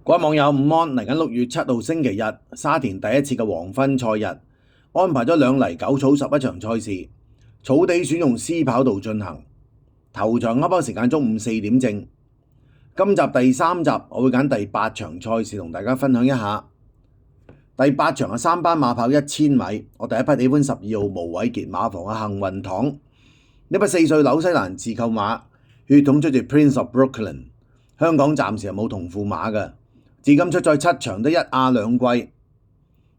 各位網友午安，嚟緊6月7號星期日，沙田第一次嘅黃昏賽日，安排咗兩泥九草11場賽事，草地選用 C 跑道進行。頭場開跑時間中午4點正。今集第3集，我會揀第8場賽事同大家分享一下。第8場係3班馬跑1000米，我第一匹喜歡12號無偉傑馬房嘅幸運堂，呢匹4歲紐西蘭自購馬，血統出自 Prince of Brooklyn， 香港暫時係冇同父馬嘅。至今出賽7場得1亞2季，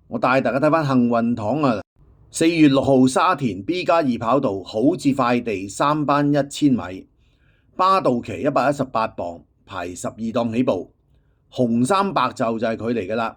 我帶大家睇返幸運堂啊！4月6號沙田 B+2 跑道好至快地3班1000米，巴道騎118磅，排12檔起步，紅衫白袖就係佢嚟㗎啦，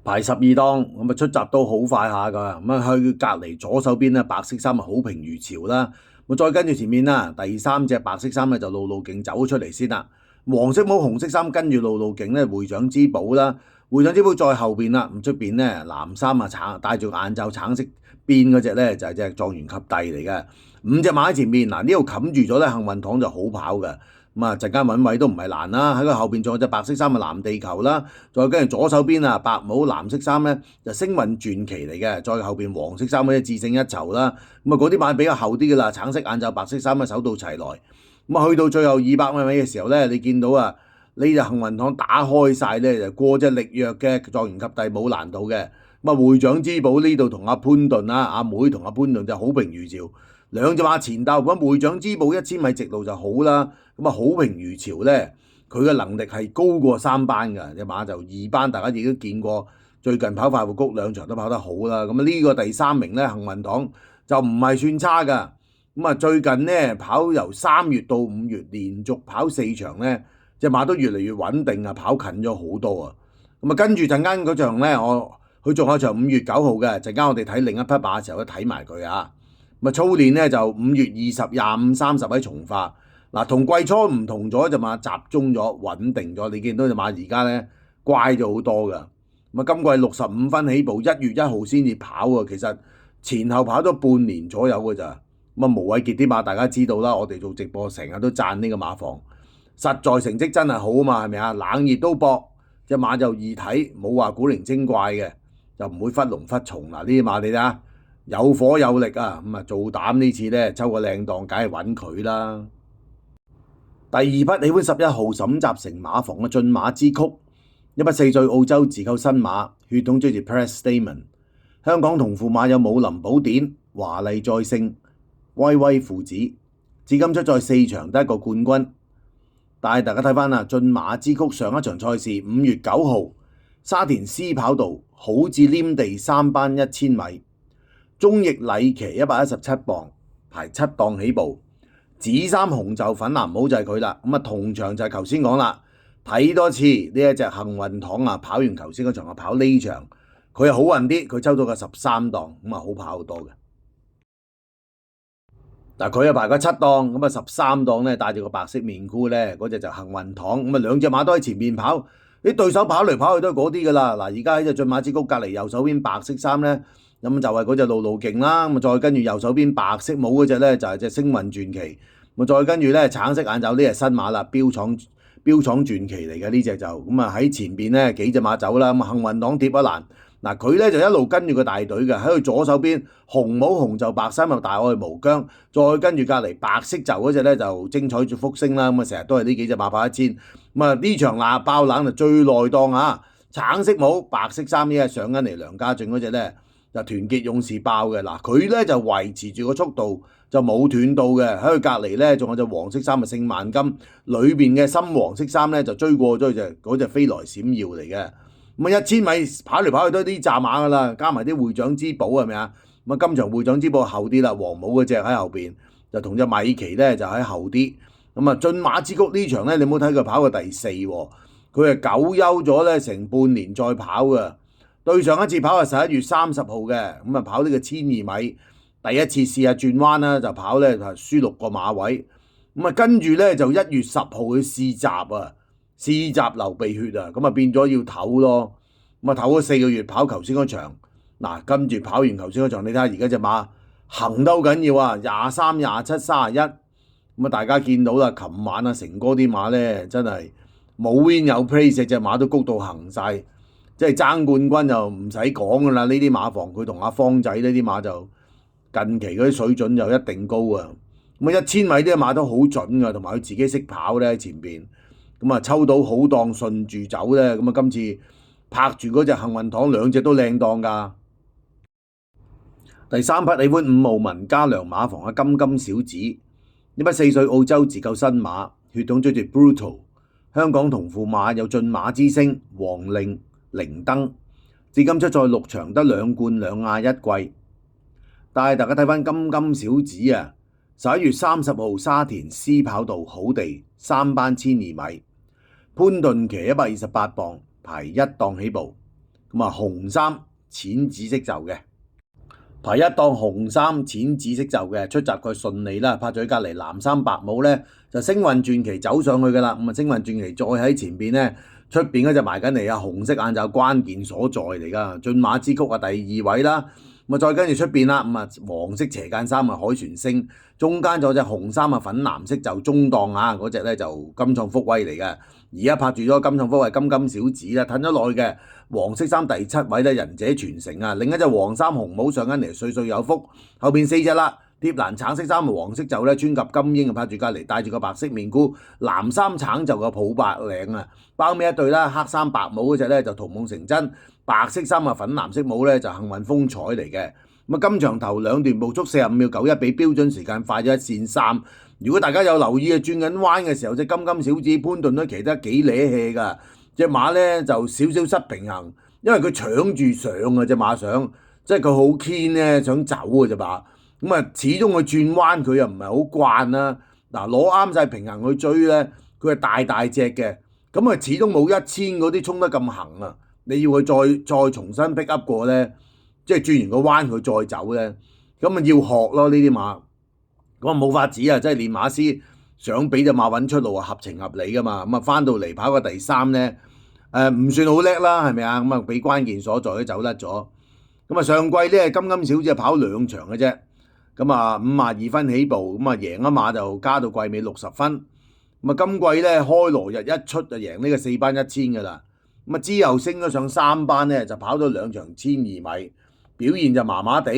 排12檔，咁啊出閘都好快下㗎，咁啊去隔離左手邊咧白色衫啊好評如潮啦，咁再跟住前面啦，第3隻白色衫咧就路徑走出嚟先啦。黃色帽紅色衫跟住路徑咧，會長之寶啦，會長之寶再後邊啦，咁出邊咧藍衫啊橙戴住眼罩橙色邊嗰隻咧就係隻狀元及第嚟嘅，5隻馬喺前面嗱，呢度冚住咗咧，幸運堂就好跑嘅，咁啊陣間揾位都唔係難啦，喺佢後邊仲有隻白色衫嘅藍地球啦，再跟住左手邊啊白帽藍色衫咧就星運傳奇嚟嘅，再後邊黃色衫嗰隻智勝一籌啦，咁啊嗰啲馬比較後啲㗎啦，橙色眼罩白色衫咧手到齊來。咁啊，去到最後200米嘅時候咧，你見到啊，呢隻幸運堂打開晒咧，就過隻力弱嘅狀元及第冇難度嘅。咁啊，會長之寶呢度同阿潘頓啦，阿妹同阿潘頓就好評如潮，兩隻馬前鬥。咁會長之寶1000米直路就好啦，咁啊好評如潮咧，佢嘅能力係高過3班㗎，隻馬就2班，大家亦都見過，最近跑快活谷2場都跑得好啦。咁啊呢個第3名咧，幸運堂就唔係算差㗎。咁啊，最近咧跑由3月到5月連續跑4場咧，隻馬都越嚟越穩定啊，跑近咗好多啊。咁啊，跟住陣間嗰場咧，佢仲有場5月9號嘅，陣間我哋睇另一匹馬嘅時候都睇埋佢啊。咁啊，操練咧就5月20、25、30喺從化。嗱，同季初唔同咗，隻馬集中咗，穩定咗。你見到隻馬而家咧乖咗好多㗎。咁啊，今季65分起步，1月1號先至跑啊，其實前後跑咗半年左右㗎咋。咁啊，無偉傑啲馬大家知道啦，我哋做直播成日都讚呢個馬房，實在成績真係好啊嘛，係咪啊？冷熱都搏，隻馬就易睇，冇話古靈精怪嘅，就唔會忽龍忽蟲嗱。呢啲馬你睇下，有火有力啊，咁啊做膽呢次咧抽個靚檔，梗係揾佢啦。第2匹喜歡11號沈集成馬房嘅駿馬之曲，一匹4歲澳洲自購新馬，血統追住 Press Stamen， 香港同父馬有武林寶典、華麗再勝、威威父子，至今出賽4場得1個冠軍。但係大家睇翻啦，駿馬之曲上一場賽事5月9號沙田 C 跑道好至黏地3班1000米，中翼禮騎117磅，排7檔起步，紫衫紅袖粉藍帽就係佢啦。咁啊同場就係頭先講啦，睇多次呢一隻幸運堂啊，跑完頭先嗰場啊跑呢場，佢係好運啲，佢抽到個13檔，咁啊好跑好多嘅。嗱，佢又排個7檔，咁啊13檔咧帶住個白色面箍咧，嗰隻就幸運堂。咁啊兩隻馬都喺前面跑，啲對手跑嚟跑去都係嗰啲㗎啦。嗱，而家喺隻駿馬之谷隔離右手邊白色衫咧，咁就係嗰隻路徑啦。咁啊再跟住右手邊白色帽嗰隻咧就係隻星運傳奇。咁啊再跟住咧橙色眼罩呢隻新馬啦，標廠傳奇嚟嘅呢隻就咁啊喺前邊咧幾隻馬走啦。咁幸運堂貼一欄。嗱，佢咧就一路跟住個大隊嘅，喺佢左手邊紅帽紅袖白衫又大愛無疆，再跟住隔離白色袖嗰隻咧就精彩住福星啦，咁啊成日都係呢幾隻馬跑1000，咁啊呢場嗱爆冷就最內檔啊，橙色帽白色衫呢係上緊嚟梁家俊嗰隻咧就團結勇士爆嘅，嗱佢咧就維持住個速度就冇斷到嘅，喺佢隔離咧仲有隻黃色衫嘅聖萬金，裏邊嘅深黃色衫咧就追過咗嗰隻飛來閃耀嚟嘅。咁啊1000米跑嚟跑去都係啲炸馬㗎啦，加埋啲會長之寶係咪啊？咁啊今場會長之寶後啲啦，黃帽嗰隻喺後邊，就同隻米奇咧就喺後啲。咁啊駿馬之谷呢場咧，你冇睇佢跑過第4喎，佢係久休咗咧成半年再跑㗎。對上一次跑係11月30號嘅，咁啊跑呢個1200米，第一次試下轉彎啦，就跑咧就輸6個馬位。咁啊跟住咧就1月10號去試閘啊。試閘流鼻血啊，咁啊變咗要唞咯，咁啊唞咗4個月跑頭先嗰場，嗱跟住跑完頭先嗰場，你睇下而家隻馬行得好緊要啊，23、27、31，咁啊大家見到啦，琴晚啊成哥啲馬咧真係冇 win 有 place，隻馬都谷到行晒，即係爭冠軍就唔使講噶啦。呢啲馬房佢同阿方仔呢啲馬就近期嗰啲水準就一定高啊。咁啊1000米啲馬都好準噶，同埋佢自己識跑咧喺前邊，咁啊抽到好檔順住走咧，咁啊今次拍住嗰隻幸運堂兩隻都靚檔㗎。第三匹喜歡5號文家良馬房嘅金金小子，呢匹4歲澳洲自購新馬，血統追住 Brutal， 香港同父馬有駿馬之星、黃令、靈燈，至今出賽6場得2冠2亞1季。但係大家睇翻金金小子啊，11月30號沙田 C 跑道好地3班1200米，潘頓騎128磅，排1檔起步，咁啊紅衫淺紫色袖嘅。排1檔紅衫淺紫色袖嘅，出閘佢順利啦，拍咗喺隔離藍衫白帽咧就星運傳奇走上去噶啦，咁啊星運傳奇再喺前邊咧，出邊嗰隻埋緊嚟啊，紅色眼罩關鍵所在嚟噶，駿馬之曲啊第2位啦，咁啊再跟住出邊啦，咁啊黃色斜間衫啊海船星，中間仲有隻紅衫啊粉藍色就中檔啊，嗰隻咧就金創福威嚟嘅，而家拍住咗金創福威金金小子啦，褪咗落去嘅。黃色衫第7位咧，仁者傳承啊！另一隻黃衫紅帽上緊嚟，歲歲有福。後邊4隻啦，貼欄橙色衫黃色袖咧，穿甲金鷹啊，拍住隔離，戴住個白色面箍，藍衫橙就個抱白領啊，包尾一對啦，黑衫白帽嗰隻咧就桃夢成真，白色衫啊粉藍色帽咧就幸運風采嚟嘅。咁啊，今場頭2段步速45秒91，比標準時間快咗1線3。如果大家有留意啊，轉緊彎嘅時候，隻金金小子潘頓都騎得幾瀨氣㗎。隻馬咧就少少失平衡，因為佢搶住上啊，隻馬想，即係佢好 keen 咧想走啊隻馬，咁啊始終佢轉彎佢又唔係好慣啦。嗱攞啱晒平衡去追咧，佢係大大隻嘅，咁啊始終冇1000嗰啲衝得咁行啊。你要佢再重新 pick up 過咧，即係轉完個彎佢再走咧，咁啊要學咯呢啲馬，咁啊冇法子啊，即係練馬師。想俾隻馬揾出路啊，合情合理噶嘛，咁啊翻到嚟跑個第3咧，唔算好叻啦，係咪啊？咁啊俾關鍵所在都走甩咗。咁啊上季咧金金小子跑2場嘅啫，咁啊52分起步，咁啊贏一馬就加到季尾60分。咁啊今季咧開羅日一出就贏呢個4班1000噶啦，咁啊之後升咗上3班咧就跑咗2場1200米，表現就麻麻地。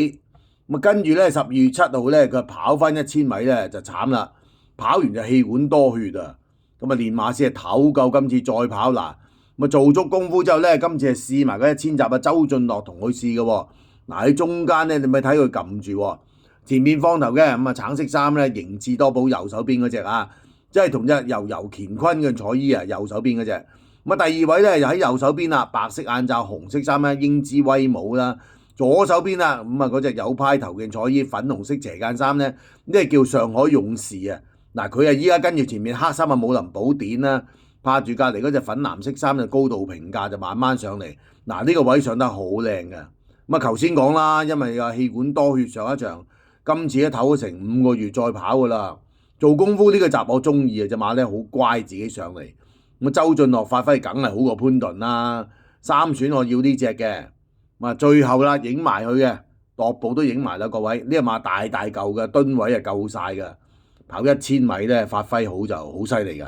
咁啊跟住咧12月7號咧佢跑翻1000米咧就慘啦。跑完就氣管多血啊！咁啊練馬師係唞夠，今次再跑嗱，咁啊做足功夫之後咧，今次係試埋嗰1000集啊，周俊樂同佢試嘅喎。嗱喺中間咧，你咪睇佢撳住喎，前面放頭嘅咁啊橙色衫咧，盈智多寶右手邊嗰隻啊，即係同隻悠悠乾坤嘅彩衣啊，右手邊嗰隻。咁啊第2位咧就喺右手邊啦，白色眼罩紅色衫咧，英姿威武啦。左手邊啦，咁啊嗰隻有派頭嘅彩衣粉紅色斜間衫咧，呢係叫上海勇士啊！嗱，佢啊依家跟住前面黑衫啊武林寶典啦，拍住隔離嗰隻粉藍色衫就高度評價就慢慢上嚟。嗱呢個位上得好靚嘅。咁啊頭先講啦，因為啊氣管多血上一場，今次咧唞咗成5個月再跑噶啦。做功夫呢個集我中意啊，隻馬咧好乖自己上嚟。咁啊周俊樂發揮梗係好過潘頓啦，3選我要呢隻嘅。咁啊最後啦影埋佢嘅，踱步都影埋啦各位。呢隻馬大大嚿嘅噸位啊夠晒嘅。跑1000米咧，發揮好就好犀利㗎。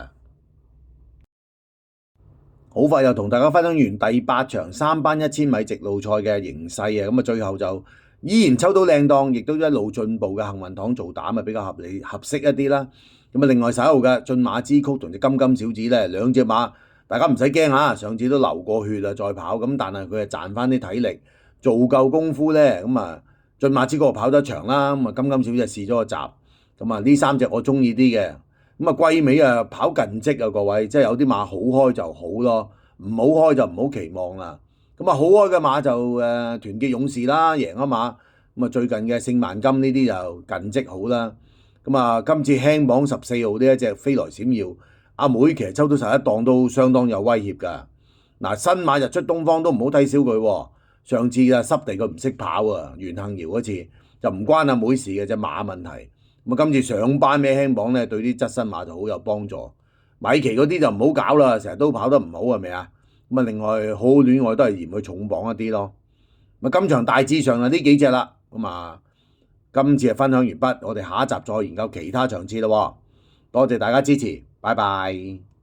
好快又同大家分享完第8場3班1000米直路賽嘅形勢啊！咁啊，最後就依然抽到靚檔，亦都一路進步嘅幸運堂做膽啊，比較合適一啲啦。咁啊，另外11號嘅駿馬之曲同隻金金小子咧，兩隻馬大家唔使驚嚇，上次都流過血啊，再跑咁，但係佢係賺翻啲體力，做夠功夫咧，咁啊，駿馬之曲跑得長啦，咁啊，金金小子試咗個閘。咁啊，呢3隻我中意啲嘅，咁啊季尾啊跑近績啊各位，即係有啲馬好開就好咯，唔好開就唔好期望啦。咁啊好開嘅馬就團結勇士啦，贏一馬。咁啊最近嘅聖萬金呢啲就近績好啦。咁啊今次輕磅14號呢一隻飛來閃耀，阿妹其實抽到11檔都相當有威脅㗎。嗱新馬日出東方都唔好睇小佢喎，上次啊濕地佢唔識跑啊，袁幸堯嗰次就唔關阿妹事嘅，隻馬問題。咁啊，今次上班咩輕磅咧，對啲側身馬就好有幫助。米奇嗰啲就唔好搞啦，成日都跑得唔好係咪啊？咁啊，另外好戀愛都係嫌佢重磅一啲咯。咁啊，今場大致上係呢幾隻啦。咁啊，今次係分享完畢，我哋下一集再研究其他場次咯。多謝大家支持，拜拜。